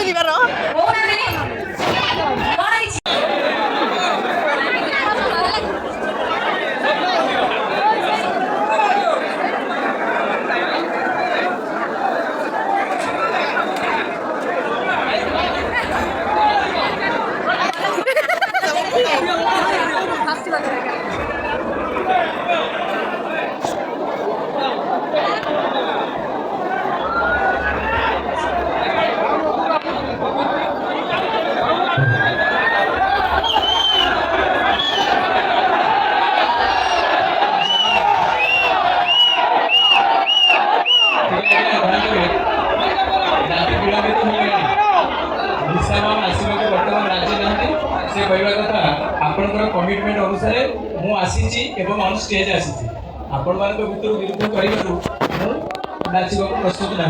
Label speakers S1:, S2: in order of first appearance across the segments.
S1: କରିବାର
S2: कमिटमेंट अनुसार मु आसी ऑन स्टेज आसी आपण मान विरुद्ध कर नाचवा प्रस्तुत ना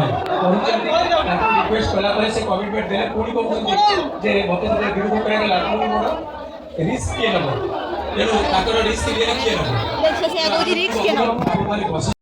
S2: रिक्वेस्ट कला से कमिटमेंट देले पुणी कहते जे मत विरुद्ध कर रिस्क किए नब तेणु रिस्क किए नब